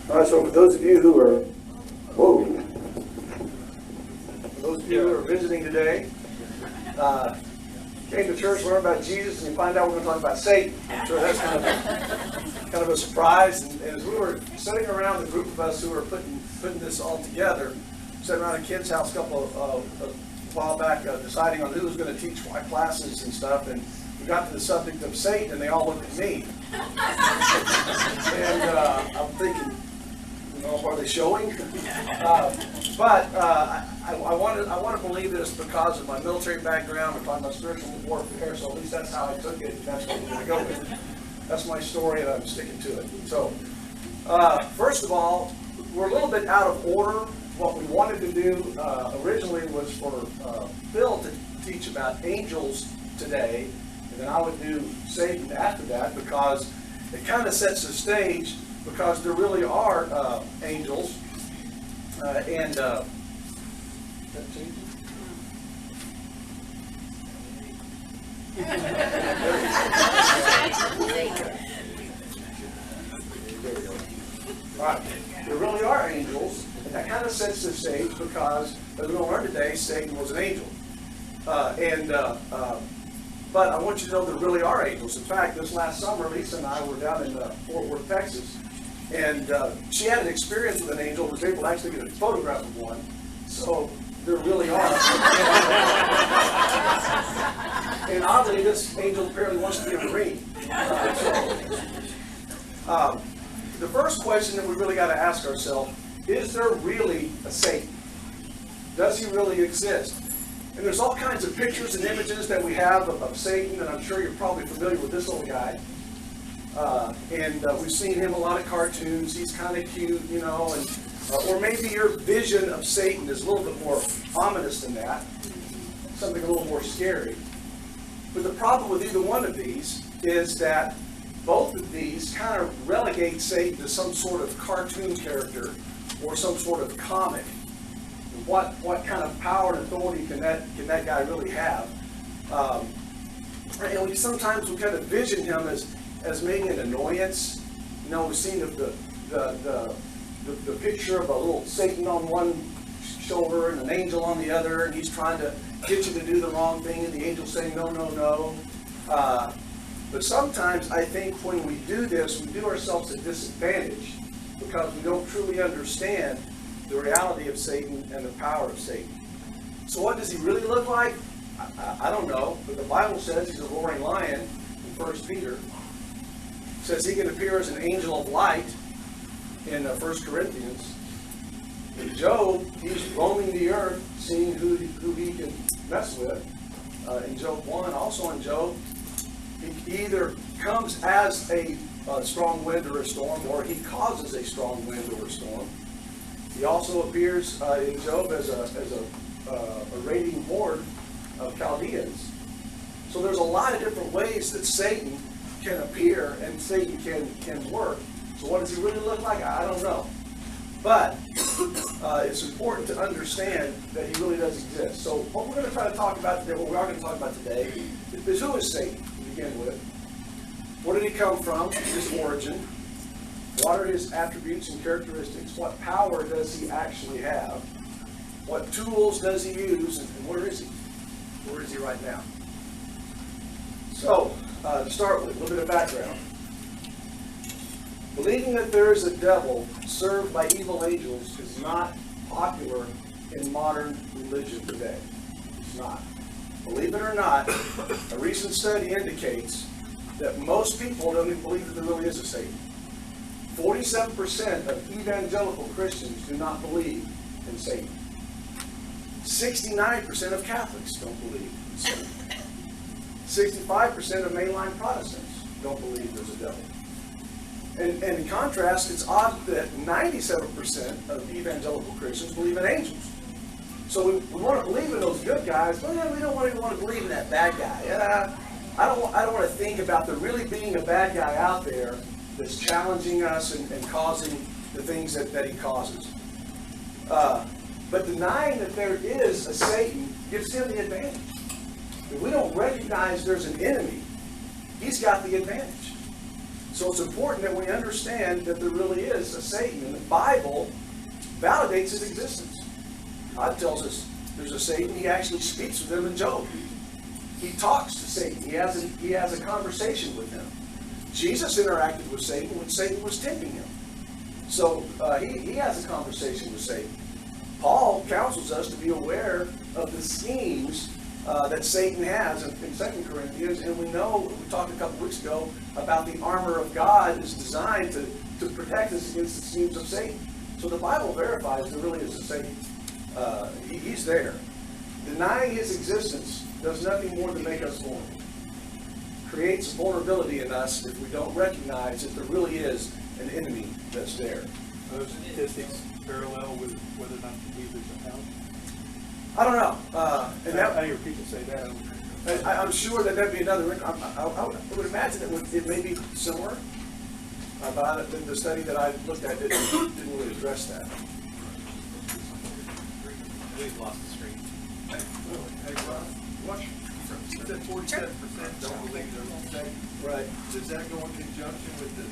All right, so for those of you who are, visiting today, came to church, learn about Jesus, and you find out we're going to talk about Satan. So that's kind of a surprise. And as we were sitting around, the group of us who were putting this all together, sitting around a kid's house a while back, deciding on who was going to teach what classes and stuff, and we got to the subject of Satan, and they all looked at me. And I'm thinking, are they showing? I want to believe this because of my military background. We're talking about spiritual warfare, so at least that's how I took it. That's what we're going to go with. That's my story, and I'm sticking to it. So, first of all, we're a little bit out of order. What we wanted to do originally was for Phil to teach about angels today, and then I would do Satan after that, because it kind of sets the stage, because there really are angels, and all right, there really are angels, and that kind of sets the stage, because as we're going to learn today, Satan was an angel, but I want you to know there really are angels. In fact, this last summer, Lisa and I were down in Fort Worth, Texas, and she had an experience with an angel, was able to actually get a photograph of one. So there really are. And oddly, this angel apparently wants to be a Marine. The first question that we really got to ask ourselves, is there really a Satan? Does he really exist? And there's all kinds of pictures and images that we have of Satan, and I'm sure you're probably familiar with this little guy. We've seen him in a lot of cartoons. He's kind of cute, or maybe your vision of Satan is a little bit more ominous than that, something a little more scary. But the problem with either one of these is that both of these kind of relegate Satan to some sort of cartoon character or some sort of comic. What kind of power and authority can that guy really have? And sometimes we kind of vision him as maybe an annoyance. We've seen the picture of a little Satan on one shoulder and an angel on the other, and he's trying to get you to do the wrong thing, and the angel's saying no, no, no. But sometimes I think when we do this, we do ourselves a disadvantage, because we don't truly understand the reality of Satan and the power of Satan. So what does he really look like? I don't know, but the Bible says he's a roaring lion in 1 Peter. It says he can appear as an angel of light in 1 Corinthians. In Job, he's roaming the earth, seeing who he can mess with. In Job 1, also in Job, he either comes as a strong wind or a storm, or he causes a strong wind or a storm. He also appears in Job as a raiding horde of Chaldeans. So there's a lot of different ways that Satan can appear and Satan can work. So what does he really look like? I don't know. But it's important to understand that he really does exist. So what we're going to try to talk about today, what we are going to talk about today, is who is Satan to begin with? Where did he come from? His origin. What are his attributes and characteristics? What power does he actually have? What tools does he use? And where is he? Where is he right now? So, to start with, a little bit of background. Believing that there is a devil served by evil angels is not popular in modern religion today. It's not. Believe it or not, a recent study indicates that most people don't even believe that there really is a Satan. 47% of evangelical Christians do not believe in Satan. 69% of Catholics don't believe in Satan. 65% of mainline Protestants don't believe there's a devil. And in contrast, it's odd that 97% of evangelical Christians believe in angels. So we want to believe in those good guys, but we don't even want to believe in that bad guy. I don't want to think about there really being a bad guy out there that's challenging us and causing the things that he causes. But denying that there is a Satan gives him the advantage. If we don't recognize there's an enemy, he's got the advantage. So it's important that we understand that there really is a Satan, and the Bible validates his existence. God tells us there's a Satan. He actually speaks with him in Job. He talks to Satan. He has a conversation with him. Jesus interacted with Satan when Satan was tempting him. So he has a conversation with Satan. Paul counsels us to be aware of the schemes that Satan has in 2 Corinthians, and we know, we talked a couple weeks ago about the armor of God is designed to protect us against the schemes of Satan. So the Bible verifies there really is a Satan. He's there. Denying his existence does nothing more than make us vulnerable. Creates vulnerability in us if we don't recognize that there really is an enemy that's there. Those statistics parallel with whether or not the believers are out? I don't know. I hear people say that. I'm sure that'd be another. I would imagine it may be similar. But the study that I looked at didn't really address that. We've lost the screen. Hey, Ron, what? You said 47% don't believe there's a Satan. Right. Does that go in conjunction with the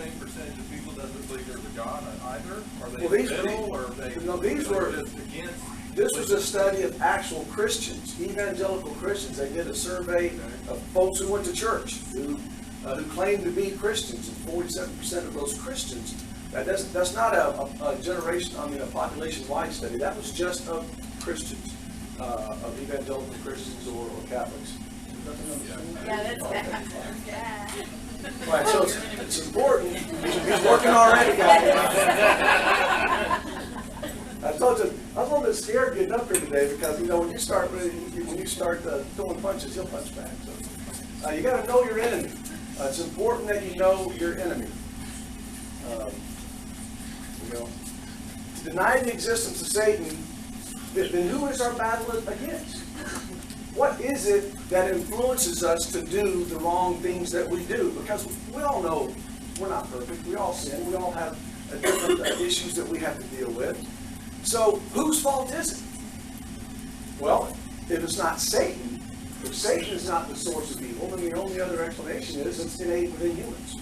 same percentage of people that doesn't believe there's a God either? Are they Well, in the middle, or are they these were just against? This was a study of actual Christians, evangelical Christians. They did a survey of folks who went to church, who claimed to be Christians, and 47% of those Christians. That's not a generation, a population-wide study. That was just of Christians, of evangelical Christians or Catholics. Yeah, that's bad. Yeah. Right, so it's important. He's working already, guys. I told you, I was a little bit scared getting up here today because, when you start throwing punches, he'll punch back. So you got to know your enemy. It's important that you know your enemy. To deny the existence of Satan, then who is our battle against? What is it that influences us to do the wrong things that we do? Because we all know we're not perfect. We all sin. We all have different issues that we have to deal with. So whose fault is it? Well, if it's not Satan, if Satan is not the source of evil, then the only other explanation is it's innate within humans.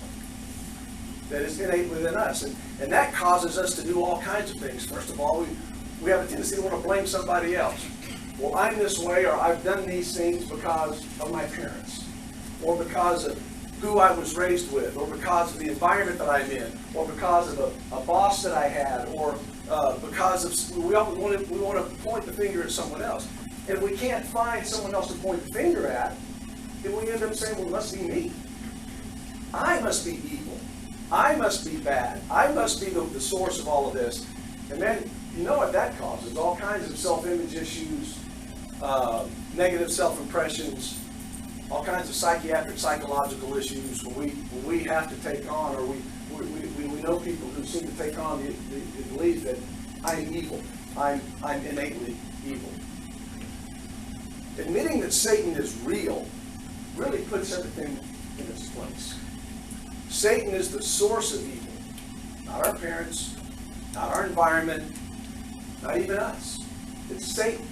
That it's innate within us. And that causes us to do all kinds of things. First of all, we have a tendency to want to blame somebody else. Well, I'm this way, or I've done these things because of my parents, or because of who I was raised with, or because of the environment that I'm in, or because of a boss that I had, or because of we want to point the finger at someone else. And if we can't find someone else to point the finger at, then we end up saying, well, it must be me. I must be evil. I must be bad. I must be the source of all of this. And then, you know what that causes? All kinds of self-image issues, negative self-impressions, all kinds of psychiatric, psychological issues when we have to take on, or we know people who seem to take on the belief that I'm evil. I'm innately evil. Admitting that Satan is real really puts everything in its place. Satan is the source of evil, not our parents, not our environment, not even us. It's Satan.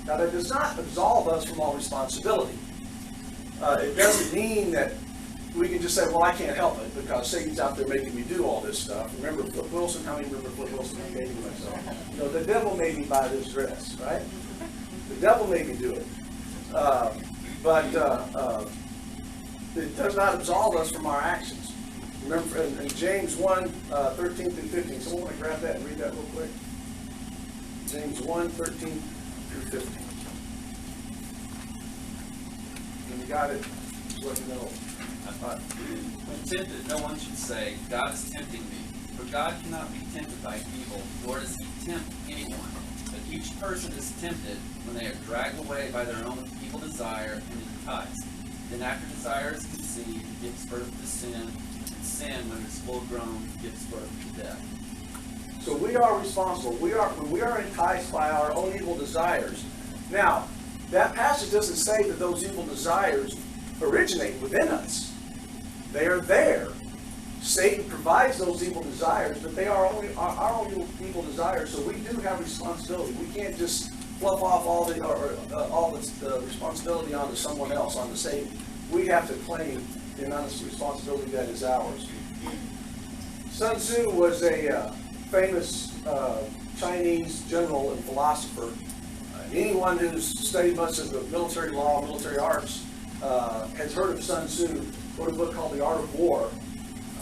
Now, that does not absolve us from all responsibility. It doesn't mean that we can just say, well, I can't help it because Satan's out there making me do all this stuff. Remember Flip Wilson? How many remember Flip Wilson? I'm dating myself. The devil made me buy this dress, right? The devil made me do it. But it does not absolve us from our actions. Remember in James 1, 13 through 15. Someone want to grab that and read that real quick? James 1, 13 through 15. When you got it, just let me know. When tempted, no one should say, God is tempting me. For God cannot be tempted by evil, nor does he tempt anyone. But each person is tempted when they are dragged away by their own evil desire and enticed. Then after desire is conceived, it gives birth to sin, and sin, when it is full grown, gives birth to death. So we are responsible. When we are enticed by our own evil desires. Now, that passage doesn't say that those evil desires originate within us. They are there. Satan provides those evil desires, but they are only our own evil desires. So we do have responsibility. We can't just fluff off all the responsibility onto someone else, onto Satan. We have to claim the amount of responsibility that is ours. Sun Tzu was a famous Chinese general and philosopher. Anyone who's studied much of the military law, military arts, has heard of Sun Tzu. Wrote a book called The Art of War.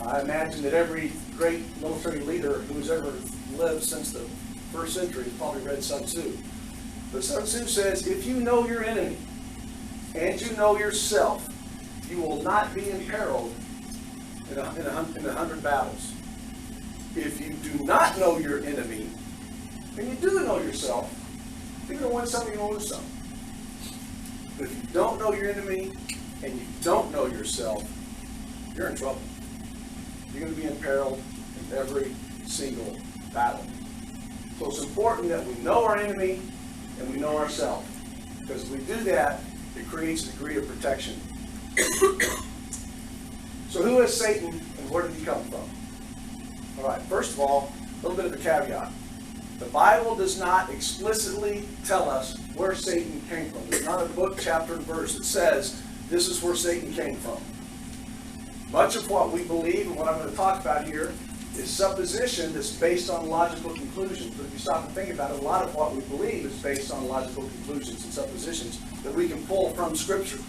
I imagine that every great military leader who's ever lived since the first century has probably read Sun Tzu. But Sun Tzu says, if you know your enemy and you know yourself, you will not be imperiled in 100 battles. If you do not know your enemy, and you do know yourself, you're going to win some, you're going to lose some. But if you don't know your enemy, and you don't know yourself, you're in trouble. You're going to be imperiled in every single battle. So it's important that we know our enemy and we know ourselves. Because if we do that, it creates a degree of protection. So who is Satan and where did he come from? All right, first of all, a little bit of a caveat. The Bible does not explicitly tell us where Satan came from. There's not a book, chapter, and verse that says this is where Satan came from. Much of what we believe and what I'm going to talk about here is supposition that's based on logical conclusions. But if you stop and think about it, a lot of what we believe is based on logical conclusions and suppositions that we can pull from Scripture.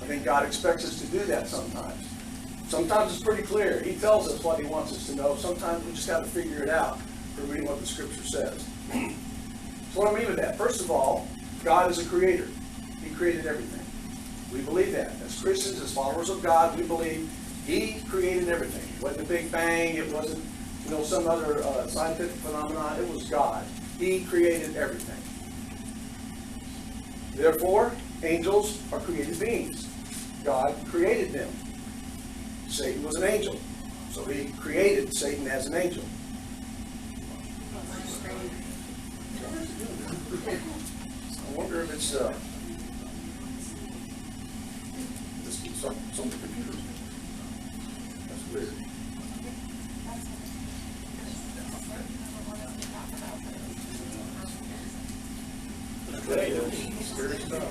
I think God expects us to do that sometimes. Sometimes it's pretty clear. He tells us what he wants us to know. Sometimes we just got to figure it out from reading what the Scripture says. So what do I mean with that? First of all, God is a creator. He created everything. We believe that. As Christians, as followers of God, we believe he created everything. It wasn't a Big Bang. It wasn't, some other scientific phenomenon. It was God. He created everything. Therefore, angels are created beings. God created them. Satan was an angel. So he created Satan as an angel. I wonder if it's some computers. That's weird. That is scary stuff.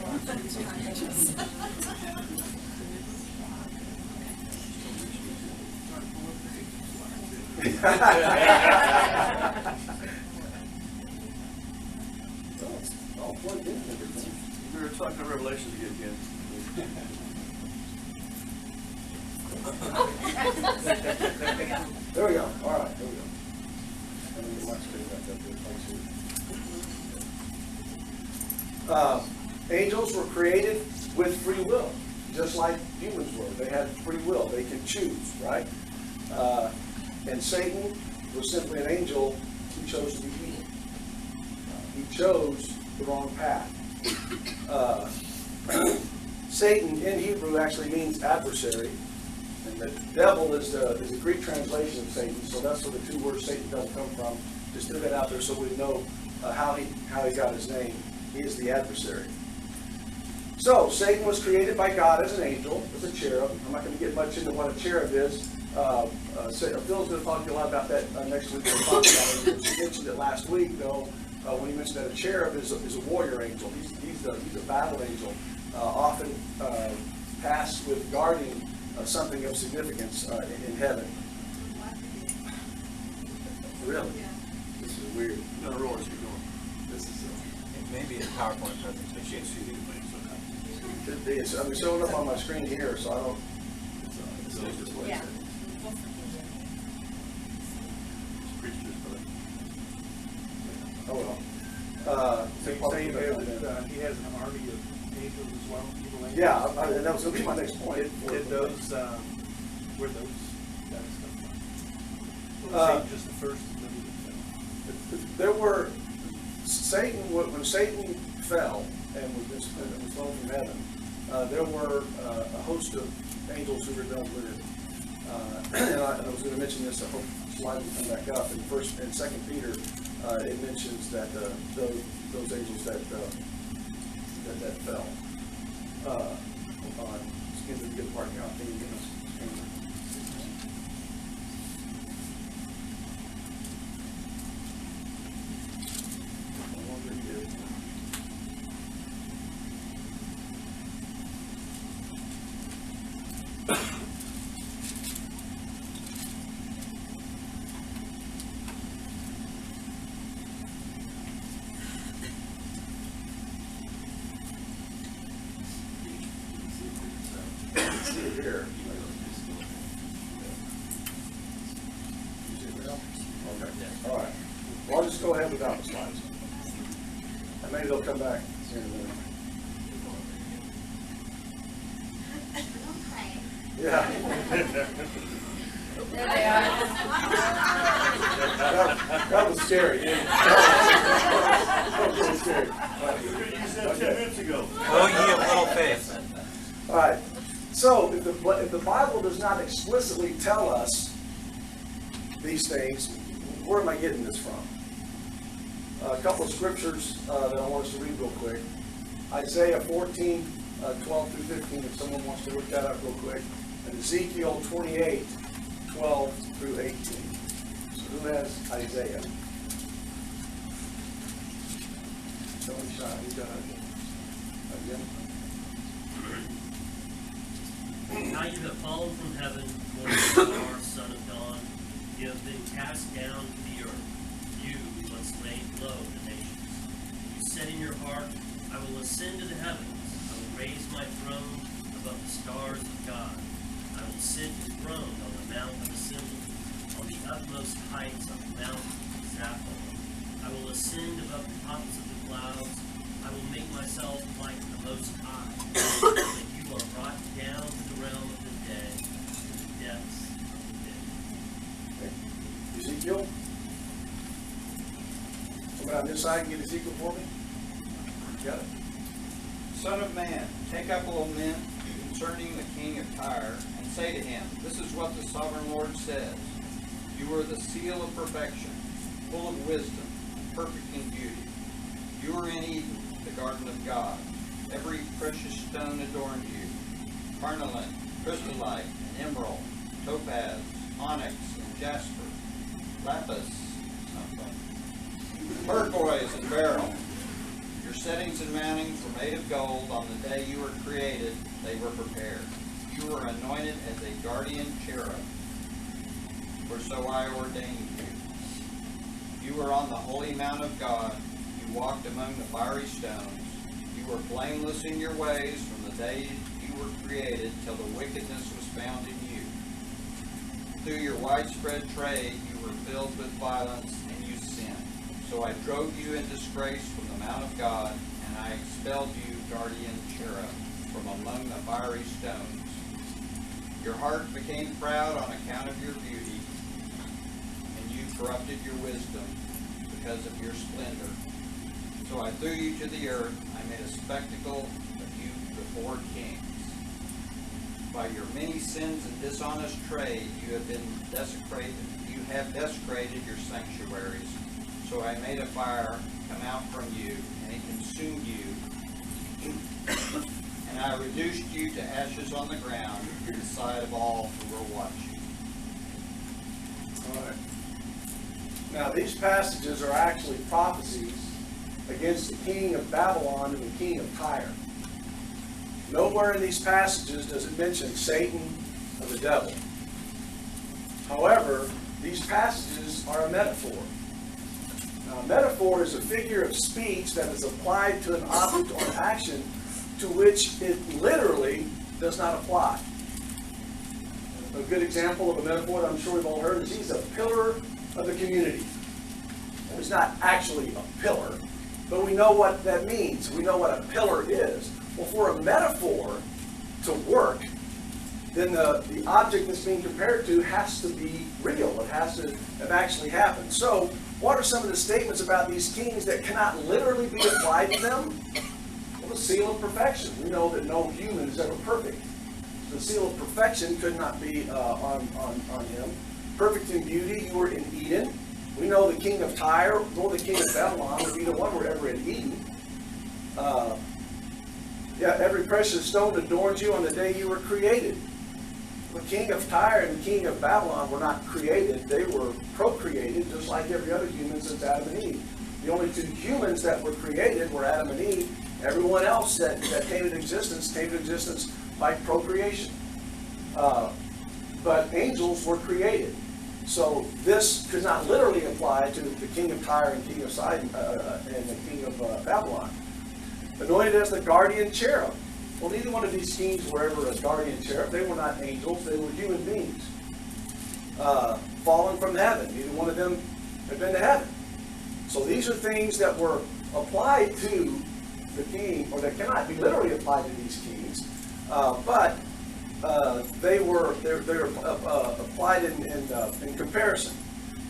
All plugged in and everything. We were talking to Revelation again. There we go. All right, there we go. Let me get my screen back up here. Angels were created with free will, just like humans were. They had free will. They can choose, right? And Satan was simply an angel who chose to be evil. He chose the wrong path. Satan in Hebrew actually means adversary. And the devil is a Greek translation of Satan, so that's where the two words Satan don't come from. Just threw that out there so we know how he got his name. He is the adversary. So Satan was created by God as an angel, as a cherub. I'm not going to get much into what a cherub is. Phil's going to talk to you a lot about that next week. We'll talk about it. He mentioned it last week, though, when he mentioned that a cherub is a warrior angel. He's a battle angel, often tasked with guarding something of significance in heaven. Really? This is weird. No, Royce, keep going. This is It may be a PowerPoint presentation. could be. I'm showing up on my screen here, so I don't. Yeah. Oh well. He has an army of angels as well. Evil angels. Yeah, and that was going to be my next point. Did those, where those guys come from? Uh, Was just the first movie? There were Satan when Satan fell and was thrown from heaven. There were a host of angels who rebelled with him. And I was going to mention this. I hope the slide will come back up. In Second Peter, it mentions that those angels that fell. Hold on. Let's get to the good part now. Can you get us? here. Okay, all right. Well, I'll just go ahead without the slides. And maybe they'll come back soon. Yeah. There they are. That was scary. That was really scary. You said 10 minutes ago. Oh, ye of little faith. All right. So if the Bible does not explicitly tell us these things, where am I getting this from? A couple of scriptures that I want us to read real quick. Isaiah 14, 12 through 15, if someone wants to look that up real quick. And Ezekiel 28, 12 through 18. So who has Isaiah? Someone shot. Who's got Isaiah? Now you have fallen from heaven, morning star, son of dawn. You have been cast down to the earth. You once laid low the nations. You said in your heart, I will ascend to the heavens. I will raise my throne above the stars of God. I will sit enthroned on the mount of assembly, on the utmost heights of Mount Zaphon. I will ascend above the tops of the clouds. I will make myself like the Most High, that you are brought down to the realm of the dead, to the depths of the pit. Okay. Ezekiel? Somebody on this side can get Ezekiel for me? Got it? Son of man, take up a lament concerning the king of Tyre, and say to him, this is what the sovereign Lord says. You are the seal of perfection, full of wisdom, and perfect in beauty. You are in Eden, the garden of God. Every precious stone adorned you. Carnelian, crystallite, and emerald, topaz, onyx, and jasper, lapis, turquoise, and beryl. Your settings and mountings were made of gold. On the day you were created, they were prepared. You were anointed as a guardian cherub, for so I ordained you. You were on the holy mount of God. You walked among the fiery stones. You were blameless in your ways from the day you were created till the wickedness was found in you. Through your widespread trade, you were filled with violence, and you sinned. So I drove you in disgrace from the mount of God, and I expelled you, guardian cherub, from among the fiery stones. Your heart became proud on account of your beauty, and you corrupted your wisdom because of your splendor. So I threw you to the earth. I made a spectacle of you before kings. By your many sins and dishonest trade, you have been desecrated. You have desecrated your sanctuaries. So I made a fire come out from you, and it consumed you. And I reduced you to ashes on the ground in the sight of all who were watching. All right. Now, these passages are actually prophecies against the king of Babylon and the king of Tyre. Nowhere in these passages does it mention Satan or the devil. However, these passages are a metaphor. Now, a metaphor is a figure of speech that is applied to an object or an action to which it literally does not apply. A good example of a metaphor that I'm sure we've all heard is he's a pillar of the community. Well, he's not actually a pillar, but we know what that means. We know what a pillar is. Well, for a metaphor to work, then the object that's being compared to has to be real. It has to have actually happened. So, what are some of the statements about these kings that cannot literally be applied to them? Well, the seal of perfection. We know that no human is ever perfect. The seal of perfection could not be on him. Perfect in beauty, you were in Eden. We know the king of Tyre nor the king of Babylon, or either one were ever in Eden. Every precious stone adorns you on the day you were created. The king of Tyre and the king of Babylon were not created. They were procreated, just like every other human since Adam and Eve. The only two humans that were created were Adam and Eve. Everyone else that came into existence by procreation. But angels were created. So this could not literally apply to the king of Tyre and king of Sidon and the king of Babylon. Anointed as the guardian cherub. Well, neither one of these kings were ever a guardian cherub. They were not angels. They were human beings. Fallen from heaven. Neither one of them had been to heaven. So these are things that were applied to the king, or that cannot be literally applied to these kings, but they're applied in comparison.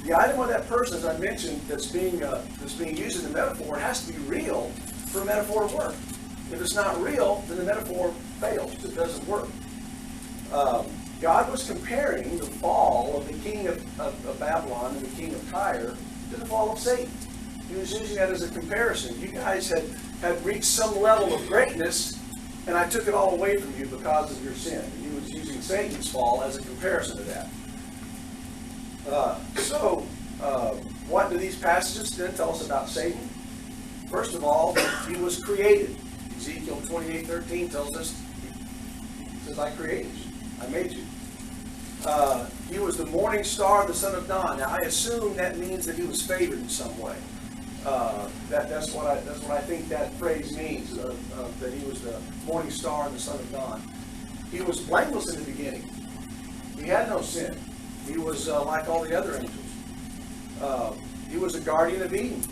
The item of that person, as I mentioned, that's being used as a metaphor, has to be real for a metaphor to work. If it's not real, then the metaphor fails. It doesn't work. God was comparing the fall of the king of Babylon and the king of Tyre to the fall of Satan. He was using that as a comparison. You guys had reached some level of greatness, and I took it all away from you because of your sin. He was using Satan's fall as a comparison to that. What do these passages then tell us about Satan? First of all, he was created. Ezekiel 28:13 tells us, he says, I created you. I made you. He was the morning star, the son of dawn. Now, I assume that means that he was favored in some way. That's what I think that phrase means, that he was the morning star and the son of dawn. He was blameless in the beginning. He had no sin. He was like all the other angels. He was a guardian of Eden.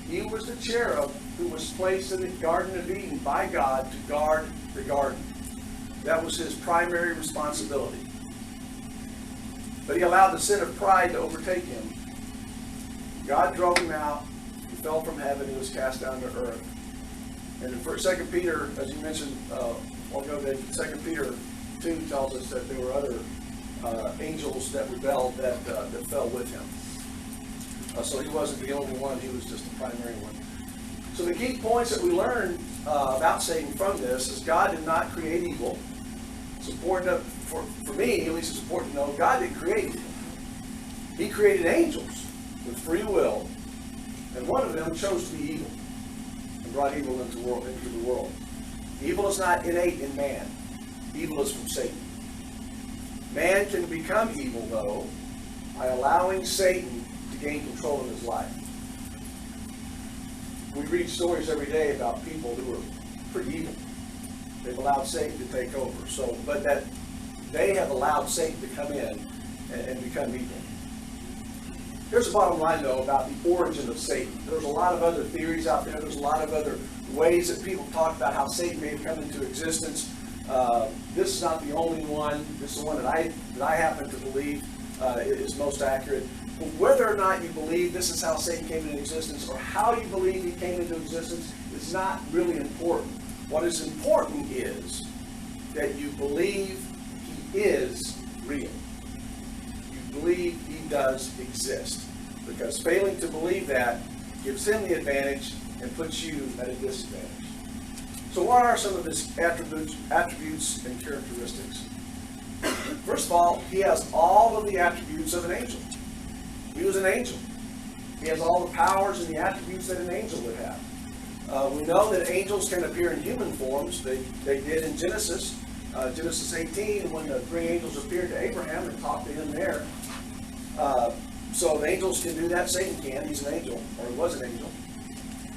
He was the cherub who was placed in the Garden of Eden by God to guard the garden. That was his primary responsibility. But he allowed the sin of pride to overtake him. God drove him out. He fell from heaven. He was cast down to earth. And in 2 Peter, as you mentioned a while ago, 2 Peter 2 tells us that there were other angels that rebelled that fell with him. So he wasn't the only one. He was just the primary one. So the key points that we learn about Satan from this is God did not create evil. It's important for me, at least it's important to know, God didn't create evil. He created angels with free will, and one of them chose to be evil and brought evil into the world. Evil is not innate in man. Evil is from Satan. Man can become evil, though, by allowing Satan to gain control of his life. We read stories every day about people who are pretty evil. They've allowed Satan to take over. But that they have allowed Satan to come in and become evil. Here's the bottom line, though, about the origin of Satan. There's a lot of other theories out there. There's a lot of other ways that people talk about how Satan may have come into existence. This is not the only one. This is the one that I happen to believe is most accurate. But whether or not you believe this is how Satan came into existence, or how you believe he came into existence, is not really important. What is important is that you believe he is real. You believe he does exist. Because failing to believe that gives him the advantage and puts you at a disadvantage. So what are some of his attributes and characteristics? First of all, he has all of the attributes of an angel. He was an angel. He has all the powers and the attributes that an angel would have. We know that angels can appear in human forms. They did in Genesis. Genesis 18, when the three angels appeared to Abraham and talked to him there. So the angels can do that. Satan can. He's an angel, or he was an angel.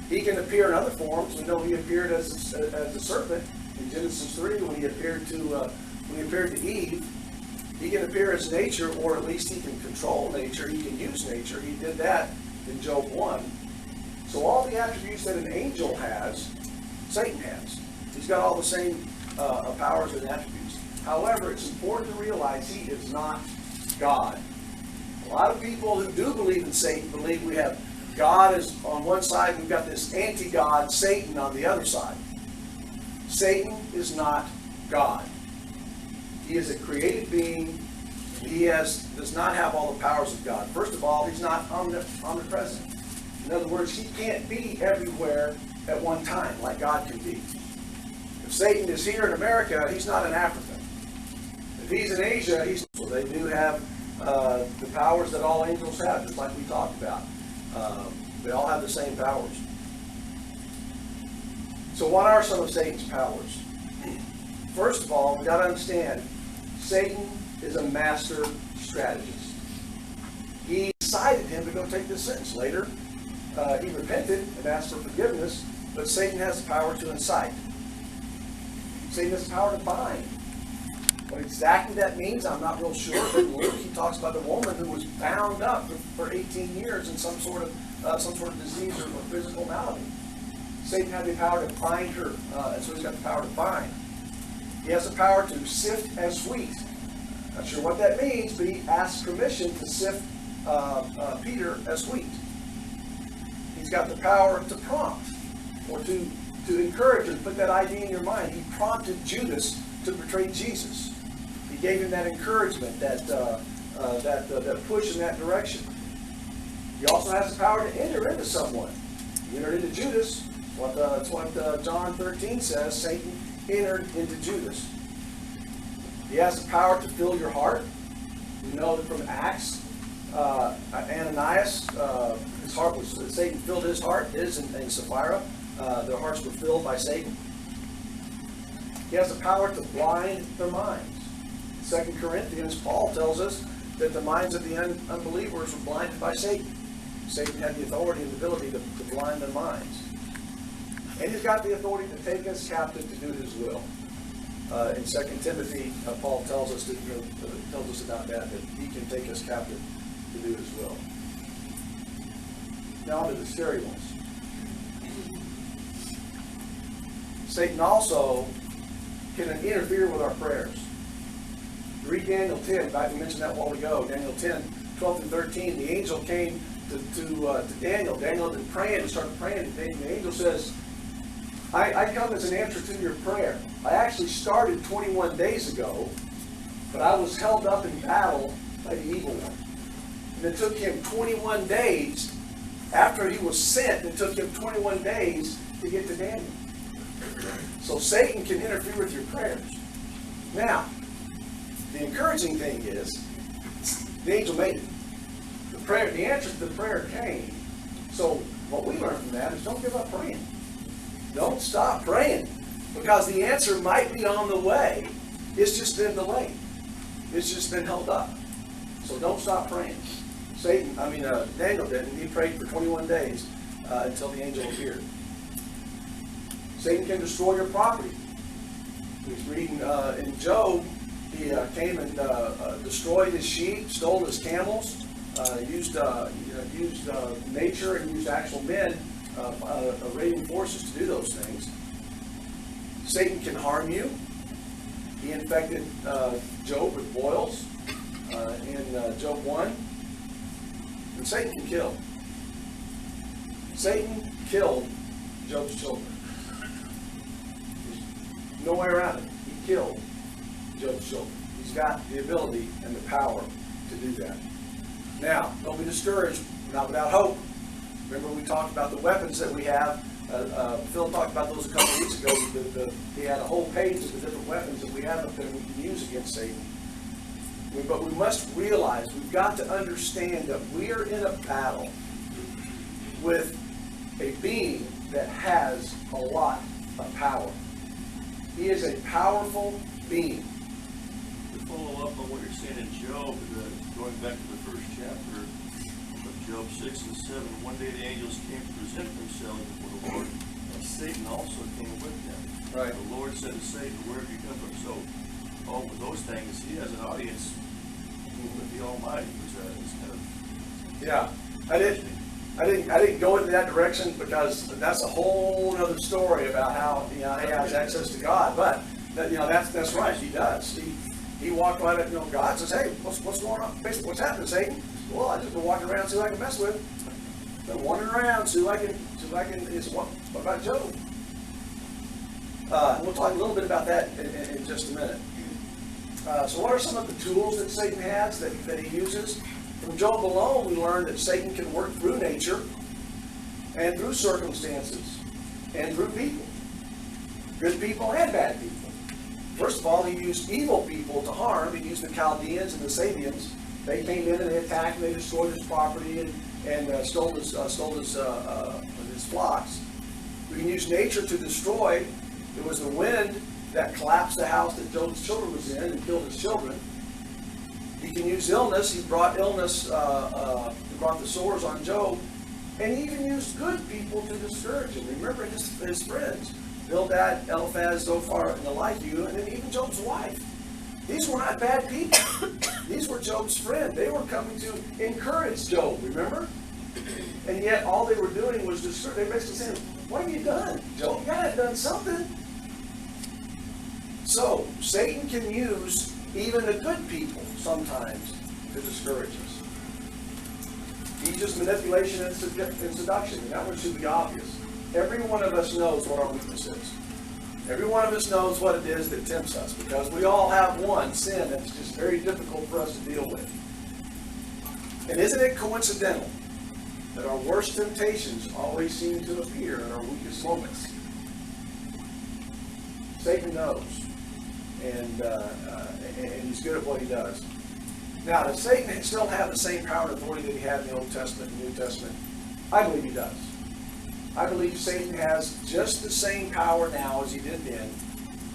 He can appear in other forms. We know he appeared as a serpent in Genesis 3 when he appeared to Eve. He can appear as nature, or at least he can control nature. He can use nature. He did that in Job 1. So all the attributes that an angel has, Satan has. He's got all the same powers and attributes. However, it's important to realize he is not God. A lot of people who do believe in Satan believe we have God is on one side, we've got this anti-God, Satan, on the other side. Satan is not God. He is a created being. He does not have all the powers of God. First of all, he's not omnipresent. In other words, he can't be everywhere at one time like God can be. If Satan is here in America, he's not in Africa. If he's in Asia, they do have the powers that all angels have, just like we talked about. They all have the same powers. So what are some of Satan's powers? First of all, we've got to understand, Satan is a master strategist. He decided him to go take this sentence. Later, he repented and asked for forgiveness, but Satan has the power to incite. Satan has the power to bind. What exactly that means, I'm not real sure. But in Luke, he talks about the woman who was bound up for 18 years in some sort of disease or physical malady. Satan had the power to bind her, and so he's got the power to bind. He has the power to sift as wheat. Not sure what that means, but he asks permission to sift Peter as wheat. He's got the power to prompt, or to encourage, or to put that idea in your mind. He prompted Judas to betray Jesus. He gave him that encouragement, that push in that direction. He also has the power to enter into someone. He entered into Judas. That's what John 13 says. Satan entered into Judas. He has the power to fill your heart. We know that from Acts, Ananias, his heart was, Satan filled his heart, his and Sapphira. Their hearts were filled by Satan. He has the power to blind their minds. 2 Corinthians, Paul tells us that the minds of the unbelievers were blinded by Satan. Satan had the authority and the ability to blind their minds. And he's got the authority to take us captive to do his will. In 2 Timothy, Paul tells us about that he can take us captive to do his will. Now to the scary ones. Satan also can interfere with our prayers. Read Daniel 10. In fact, we mentioned that a while ago. Daniel 10, 12 through 13. The angel came to Daniel. Daniel had been praying and started praying. And the angel says, I come as an answer to your prayer. I actually started 21 days ago, but I was held up in battle by the evil one. And it took him 21 days, after he was sent, it took him 21 days to get to Daniel. So Satan can interfere with your prayers. Now, the encouraging thing is, the angel made it. The answer to the prayer came. So what we learn from that is don't give up praying. Don't stop praying, because the answer might be on the way. It's just been delayed. It's just been held up. So don't stop praying. Daniel didn't. He prayed for 21 days until the angel appeared. Satan can destroy your property. He's reading in Job. He came and destroyed his sheep, stole his camels, used nature and used actual men, raiding forces to do those things. Satan can harm you. He infected Job with boils in Job 1. And Satan can kill. Satan killed Job's children. There's no way around it. He killed Job's children. He's got the ability and the power to do that. Now, don't be discouraged. We're not without hope. Remember, we talked about the weapons that we have. Phil talked about those a couple of weeks ago. He had a whole page of the different weapons that we have up there we can use against Satan. But we must realize, we've got to understand that we are in a battle with a being that has a lot of power. He is a powerful being. To follow up on what you're saying in Job, going back to the first chapter of Job 6 and 7, one day the angels came to present themselves before the Lord, and Satan also came with them. Right. The Lord said to Satan, where have you come from? So, all of those things, he has an audience with the Almighty, which is kind of... Yeah, I didn't go into that direction, because that's a whole other story about how he has access to God. But that's right, he does. He walked right up, God says, hey, what's going on? Basically, what's happening, Satan? Well, I just been walking around, see who I can mess with. Been wandering around, see who I can. What about Job? We'll talk a little bit about that in just a minute. So what are some of the tools that Satan has that he uses? From Job alone, we learn that Satan can work through nature and through circumstances and through people. Good people and bad people. First of all, he used evil people to harm. He used the Chaldeans and the Sabians. They came in and they attacked and they destroyed his property and stole his flocks. We can use nature to destroy. It was the wind that collapsed the house that Job's children was in and killed his children. He can use illness. He brought illness, he brought the sores on Job. And he even used good people to discourage him. Remember his friends. Bildad, Eliphaz, Zophar, and Elihu, and then even Job's wife. These were not bad people. These were Job's friend. They were coming to encourage Job, remember? And yet all they were doing was just, they basically saying, what have you done, Job? You gotta have done something. So, Satan can use even the good people sometimes to discourage us. He uses manipulation and seduction, and that one should be obvious. Every one of us knows what our weakness is. Every one of us knows what it is that tempts us, because we all have one sin that's just very difficult for us to deal with. And isn't it coincidental that our worst temptations always seem to appear in our weakest moments? Satan knows, and he's good at what he does. Now, does Satan still have the same power and authority that he had in the Old Testament and New Testament? I believe he does. I believe Satan has just the same power now as he did then.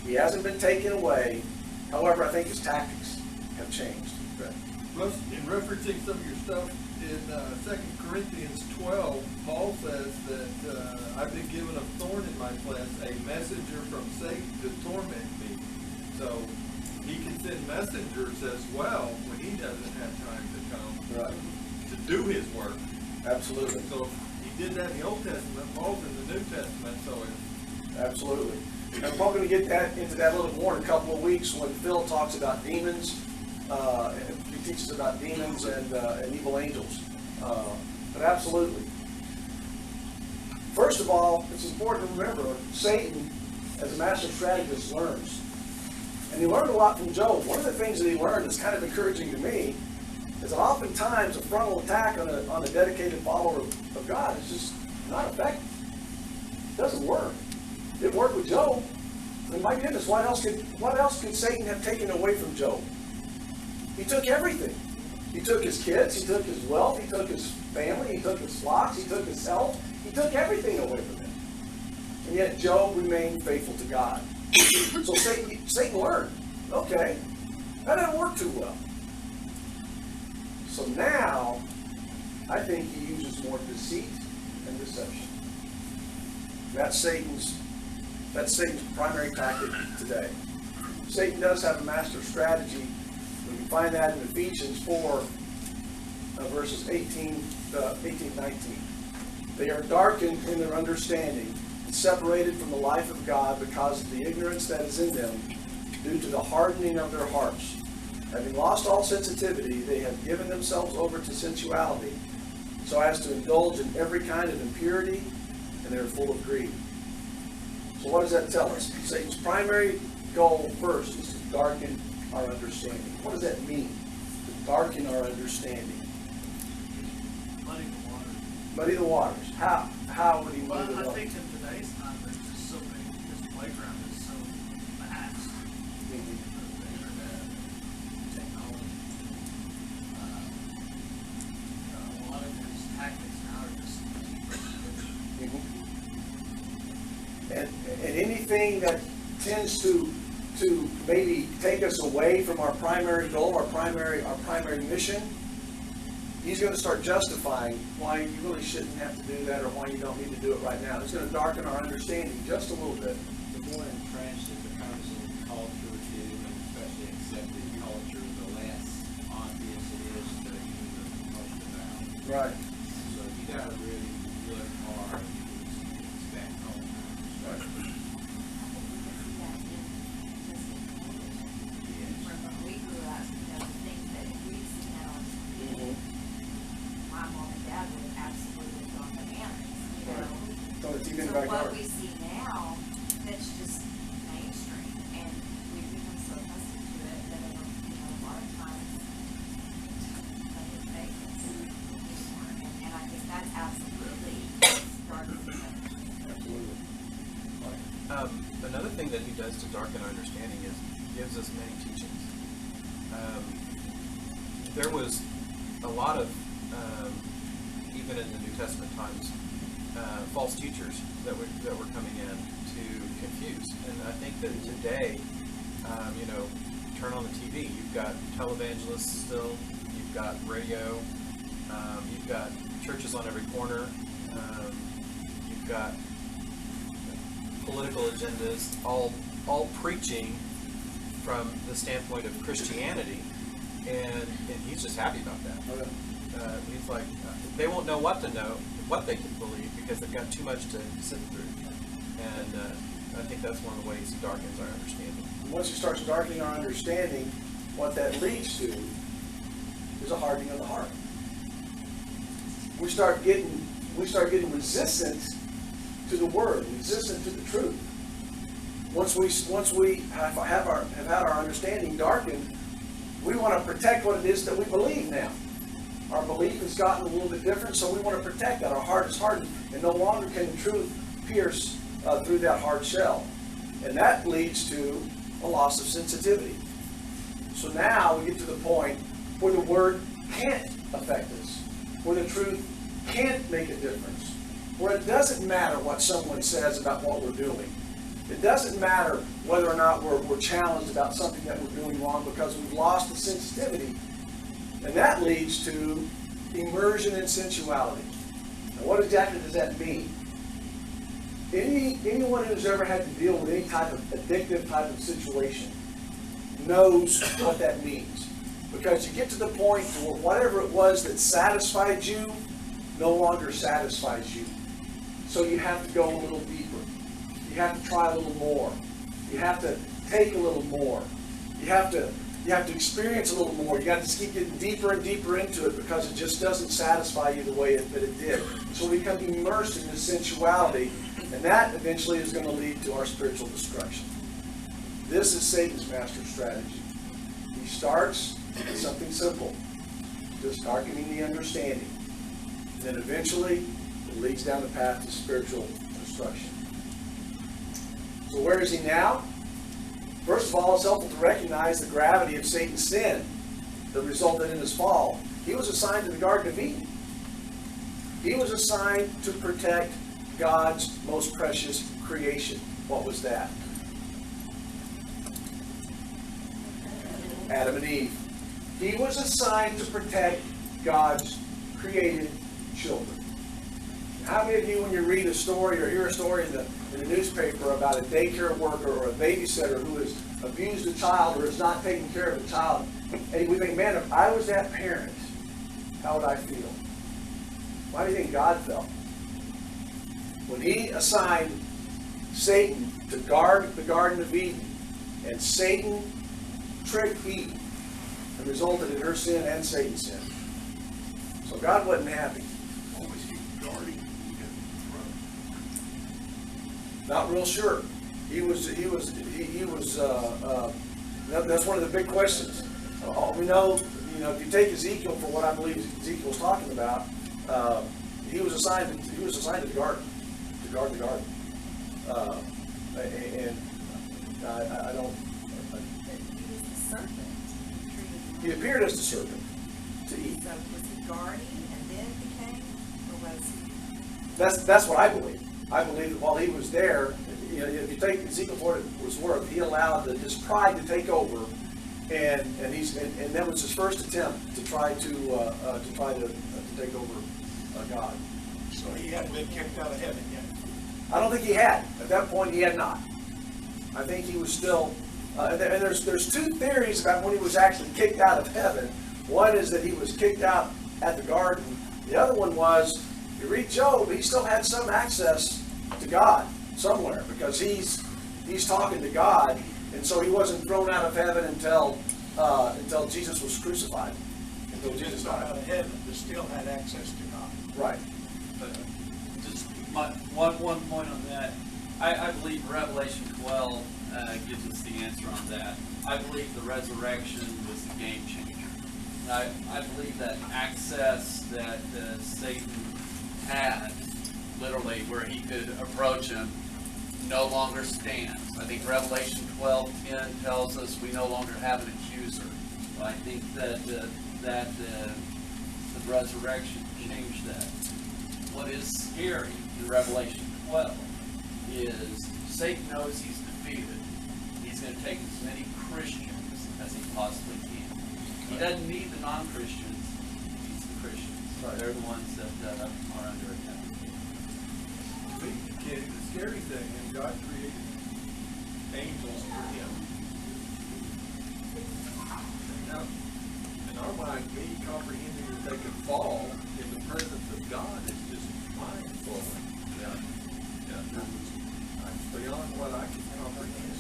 He hasn't been taken away. However, I think his tactics have changed. Russ, in referencing some of your stuff in 2 Corinthians 12, Paul says that I've been given a thorn in my flesh, a messenger from Satan to torment me. So he can send messengers as well when he doesn't have time to come to do his work. Absolutely. So if he did that in the Old Testament, Paul's in the New Testament, so absolutely. And we're probably going to get into that a little more in a couple of weeks when Phil talks about demons. He teaches about demons and evil angels. But absolutely. First of all, it's important to remember, Satan, as a master strategist, learns. And he learned a lot from Job. One of the things that he learned that's kind of encouraging to me is that oftentimes a frontal attack on a dedicated follower of God is just not effective. It doesn't work. It didn't work with Job. And my goodness, what else could Satan have taken away from Job? He took everything. He took his kids, he took his wealth, he took his family, he took his flocks, he took his health. He took everything away from him. And yet Job remained faithful to God. So Satan learned, okay, that didn't work too well. So now, I think he uses more deceit and deception. That's Satan's primary tactic today. Satan does have a master strategy. We can find that in Ephesians 4, verses 18 to 19. They are darkened in their understanding, separated from the life of God because of the ignorance that is in them due to the hardening of their hearts. Having lost all sensitivity, they have given themselves over to sensuality so as to indulge in every kind of impurity, and they are full of greed. So what does that tell us? Satan's primary goal first is to darken our understanding. What does that mean? To darken our understanding. Muddy the waters. Muddy the waters. How would he muddy the waters? I think in today's time, there's just so many, this playground is so vast. The internet, technology. A lot of these tactics now are just And anything that tends to maybe take us away from our primary goal, our primary mission, he's going to start justifying why you really shouldn't have to do that or why you don't need to do it right now. It's going to darken our understanding just a little bit. The more entrenched it becomes in culture too, and especially accepted culture, the less obvious it is to even post about. Right. So you got to really look hard to expect all Right. So what we see now, that's just mainstream, and we've become so accustomed to it that a lot of times it's famous anymore, and I think that's absolutely starting to Absolutely. Another thing that he does to darken our understanding is gives us many teachings. There was a lot of, even in the New Testament times, false teachers that were coming in to confuse. And I think that today, turn on the TV, you've got televangelists still, you've got radio, you've got churches on every corner, you've got political agendas, all preaching from the standpoint of Christianity, and he's just happy about that. He's like, they won't know what they can believe because they've got too much to sit through, and I think that's one of the ways he darkens our understanding. Once he starts darkening our understanding, what that leads to is a hardening of the heart. We start getting resistant to the Word, resistant to the truth. Once we have had our understanding darkened, we want to protect what it is that we believe now. Our belief has gotten a little bit different, so we want to protect that. Our heart is hardened, and no longer can the truth pierce through that hard shell. And that leads to a loss of sensitivity. So now we get to the point where the Word can't affect us, where the truth can't make a difference, where it doesn't matter what someone says about what we're doing. It doesn't matter whether or not we're challenged about something that we're doing wrong, because we've lost the sensitivity. And that leads to immersion in sensuality. Now, what exactly does that mean? Anyone who's ever had to deal with any type of addictive type of situation knows what that means. Because you get to the point where whatever it was that satisfied you no longer satisfies you. So you have to go a little deeper. You have to try a little more. You have to take a little more. You have to experience a little more. You got to keep getting deeper and deeper into it, because it just doesn't satisfy you the way that it did. So we become immersed in this sensuality, and that eventually is going to lead to our spiritual destruction. This is Satan's master strategy. He starts with something simple, just darkening the understanding. And then eventually, it leads down the path to spiritual destruction. So where is he now? First of all, it's helpful to recognize the gravity of Satan's sin that resulted in his fall. He was assigned to the Garden of Eden. He was assigned to protect God's most precious creation. What was that? Adam and Eve. He was assigned to protect God's created children. How many of you, when you read a story or hear a story in the newspaper about a daycare worker or a babysitter who has abused a child or is not taking care of a child, and we think, man, if I was that parent, how would I feel? Why do you think God felt? When he assigned Satan to guard the Garden of Eden, and Satan tricked Eve and resulted in her sin and Satan's sin. So God wasn't happy. Not real sure. That's one of the big questions. We know, if you take Ezekiel for what I believe Ezekiel's talking about, he was assigned to the garden, to guard the garden. I don't. He was the serpent. He appeared as the serpent to Eve. So was he guarding and then became, or was he? That's what I believe. I believe that while he was there, if you take Ezekiel for what it was worth, he allowed his pride to take over, and that was his first attempt to try to take over God. So he hadn't been kicked out of heaven yet. I don't think he had. At that point, he had not. I think he was still. And there's two theories about when he was actually kicked out of heaven. One is that he was kicked out at the garden. The other one was, you read Job, he still had some access to God somewhere, because he's talking to God, and so he wasn't thrown out of heaven until Jesus was crucified. Until Jesus died. Out of heaven, but still had access to God. Right. But just one point on that. I believe Revelation 12 gives us the answer on that. I believe the resurrection was the game changer. I believe that access that Satan had, literally, where he could approach him, no longer stands. I think Revelation 12:10 tells us we no longer have an accuser. I think that the resurrection changed that. What is scary in Revelation 12 is Satan knows he's defeated. He's going to take as many Christians as he possibly can. He doesn't need the non-Christians. He needs the Christians. They're the ones that are under attack. Kenny, the scary thing is God created angels for him. Now, in our mind, me comprehending that they could fall in the presence of God is just mind-blowing. It's beyond what I can comprehend.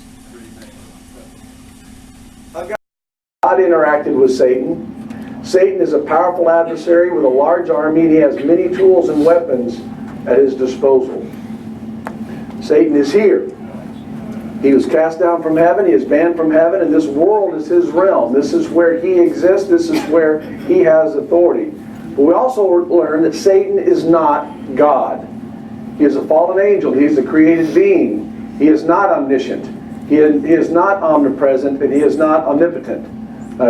God interacted with Satan. Satan is a powerful adversary with a large army, and he has many tools and weapons at his disposal. Satan is here. He was cast down from heaven, he is banned from heaven, and this world is his realm. This is where he exists, this is where he has authority. But we also learn that Satan is not God. He is a fallen angel, he is a created being. He is not omniscient, he is not omnipresent, and he is not omnipotent.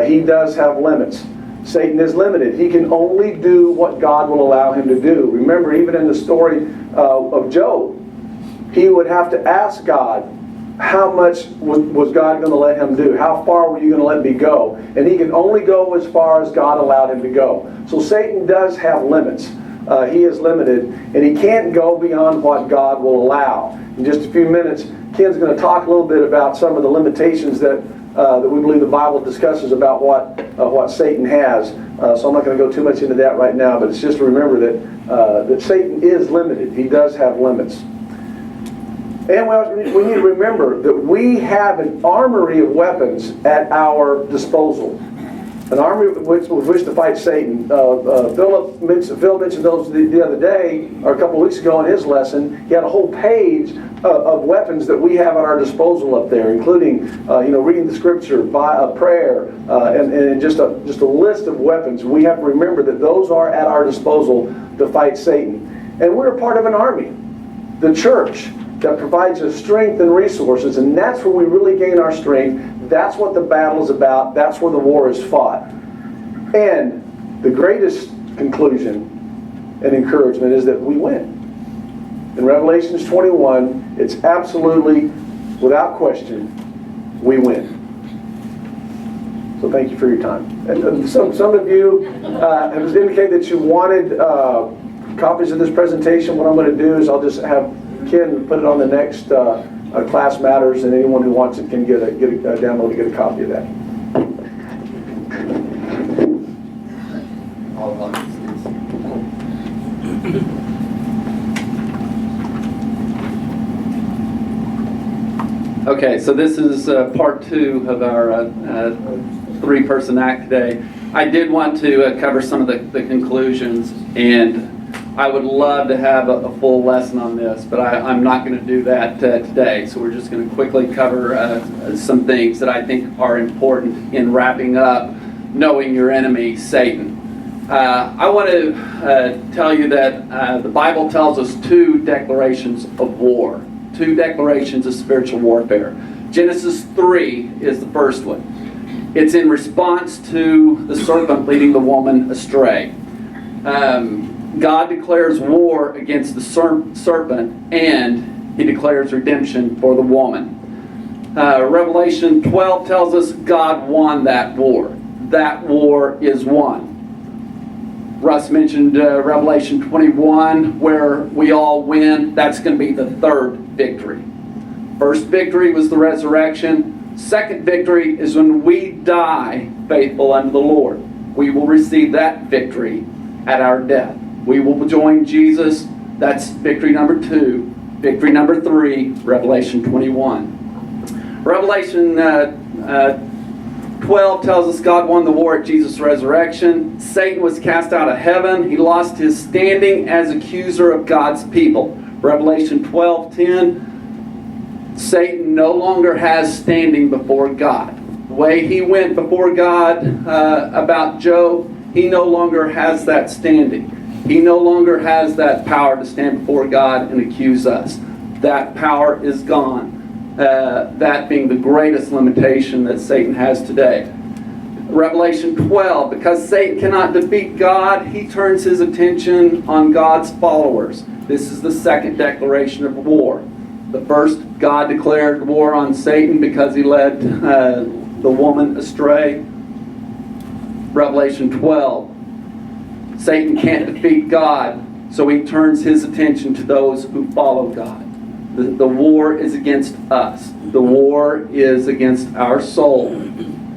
He does have limits. Satan is limited. He can only do what God will allow him to do. Remember, even in the story of Job, he would have to ask God, how much was God going to let him do? How far were you going to let me go? And he can only go as far as God allowed him to go. So Satan does have limits. He is limited, and he can't go beyond what God will allow. In just a few minutes, Ken's going to talk a little bit about some of the limitations that we believe the Bible discusses about what Satan has. So I'm not going to go too much into that right now, but it's just to remember that Satan is limited. He does have limits. And we need to remember that we have an armory of weapons at our disposal. An army with which to fight Satan. Phil mentioned those the other day, or a couple of weeks ago in his lesson. He had a whole page of weapons that we have at our disposal up there, including reading the scripture, prayer, and just a list of weapons. We have to remember that those are at our disposal to fight Satan. And we're a part of an army, the church, that provides us strength and resources, and that's where we really gain our strength. That's what the battle is about. That's where the war is fought. And the greatest conclusion and encouragement is that we win. In Revelations 21, it's absolutely, without question, we win. So thank you for your time. And some of you have indicated that you wanted copies of this presentation. What I'm going to do is I'll just have Ken put it on the next Class Matters, and anyone who wants it can get a download to get a copy of that. Okay, so this is part 2 of our 3-person act today. I did want to cover some of the conclusions, and I would love to have a full lesson on this, but I'm not going to do that today. So we're just going to quickly cover some things that I think are important in wrapping up knowing your enemy, Satan. I want to tell you that the Bible tells us 2 declarations of war, 2 declarations of spiritual warfare. Genesis 3 is the first one. It's in response to the serpent leading the woman astray. God declares war against the serpent, and he declares redemption for the woman. Revelation 12 tells us God won that war. That war is won. Russ mentioned Revelation 21, where we all win. That's going to be the 3rd victory. First victory was the resurrection. Second victory is when we die faithful unto the Lord. We will receive that victory at our death. We will join Jesus. That's victory number 2. Victory number 3, Revelation 21. Revelation 12 tells us God won the war at Jesus' resurrection. Satan was cast out of heaven. He lost his standing as accuser of God's people. Revelation 12:10, Satan no longer has standing before God. The way he went before God about Job, he no longer has that standing. He no longer has that power to stand before God and accuse us. That power is gone. That being the greatest limitation that Satan has today. Revelation 12, because Satan cannot defeat God, he turns his attention on God's followers. This is the 2nd declaration of war. The first, God declared war on Satan because he led the woman astray. Revelation 12, Satan can't defeat God, so he turns his attention to those who follow God. The war is against us. The war is against our soul.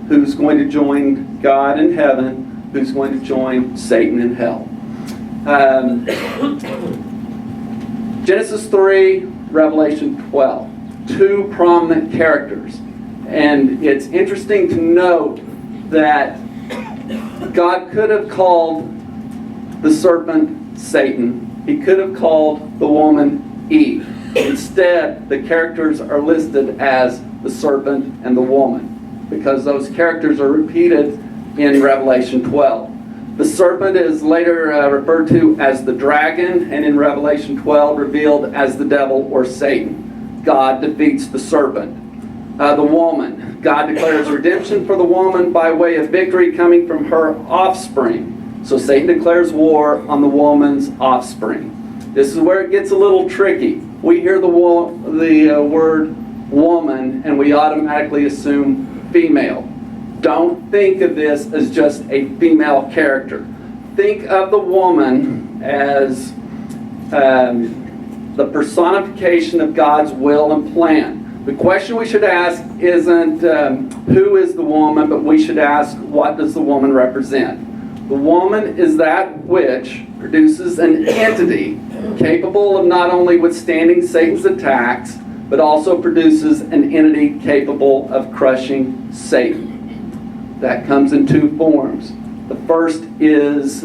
Who's going to join God in heaven? Who's going to join Satan in hell? Genesis 3, Revelation 12. Two prominent characters. And it's interesting to note that God could have called the serpent Satan. He could have called the woman Eve. Instead, the characters are listed as the serpent and the woman, because those characters are repeated in Revelation 12. The serpent is later referred to as the dragon, and in Revelation 12 revealed as the devil or Satan. God defeats the serpent. The woman, God declares redemption for the woman by way of victory coming from her offspring. So Satan declares war on the woman's offspring. This is where it gets a little tricky. We hear the word woman and we automatically assume female. Don't think of this as just a female character. Think of the woman as the personification of God's will and plan. The question we should ask isn't who is the woman, but we should ask what does the woman represent. The woman is that which produces an entity capable of not only withstanding Satan's attacks, but also produces an entity capable of crushing Satan. That comes in two forms. The first is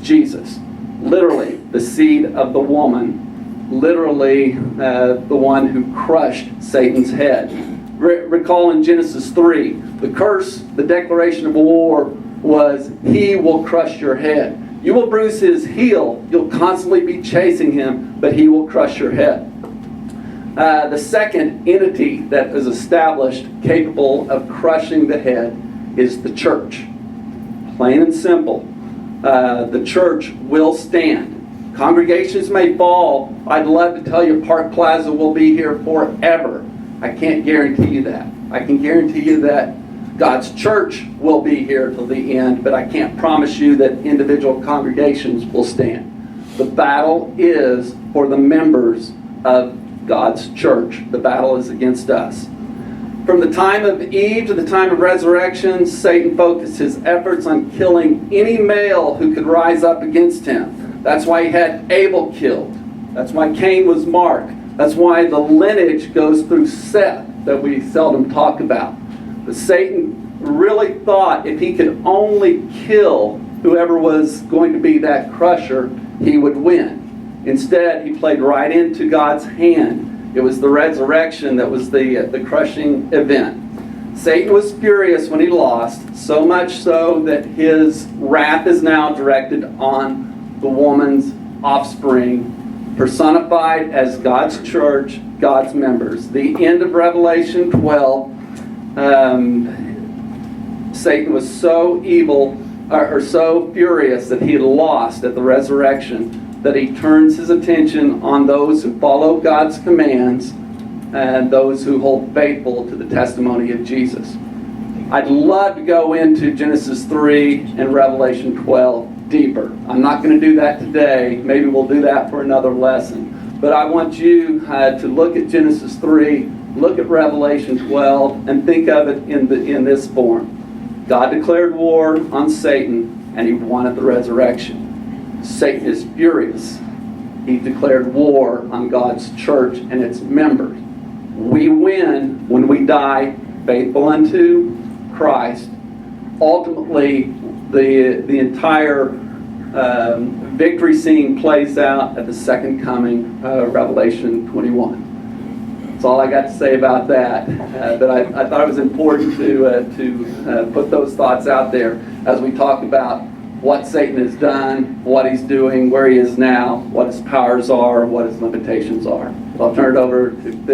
Jesus, literally the seed of the woman, literally the one who crushed Satan's head. Recall in Genesis 3, the curse, the declaration of war was, he will crush your head. You will bruise his heel. You'll constantly be chasing him, but he will crush your head. The second entity that is established capable of crushing the head is the church. Plain and simple. The church will stand. Congregations may fall. I'd love to tell you Park Plaza will be here forever. I can't guarantee you that. I can guarantee you that God's church will be here till the end, but I can't promise you that individual congregations will stand. The battle is for the members of God's church. The battle is against us. From the time of Eve to the time of resurrection, Satan focused his efforts on killing any male who could rise up against him. That's why he had Abel killed. That's why Cain was marked. That's why the lineage goes through Seth that we seldom talk about. But Satan really thought if he could only kill whoever was going to be that crusher, he would win. Instead, he played right into God's hand. It was the resurrection that was the crushing event. Satan was furious when he lost, so much so that his wrath is now directed on the woman's offspring, personified as God's church, God's members. The end of Revelation 12, Satan was so evil, or so furious that he had lost at the resurrection, that he turns his attention on those who follow God's commands and those who hold faithful to the testimony of Jesus. I'd love to go into Genesis 3 and Revelation 12 deeper. I'm not going to do that today. Maybe we'll do that for another lesson. But I want you to look at Genesis 3, look at Revelation 12, and think of it in this form. God declared war on Satan, and he won at the resurrection. Satan is furious. He declared war on God's church and its members. We win when we die faithful unto Christ. Ultimately, the entire victory scene plays out at the second coming, Revelation 21. That's all I got to say about that. But I thought it was important to put those thoughts out there as we talk about what Satan has done, what he's doing, where he is now, what his powers are, what his limitations are. So I'll turn it over to Phil.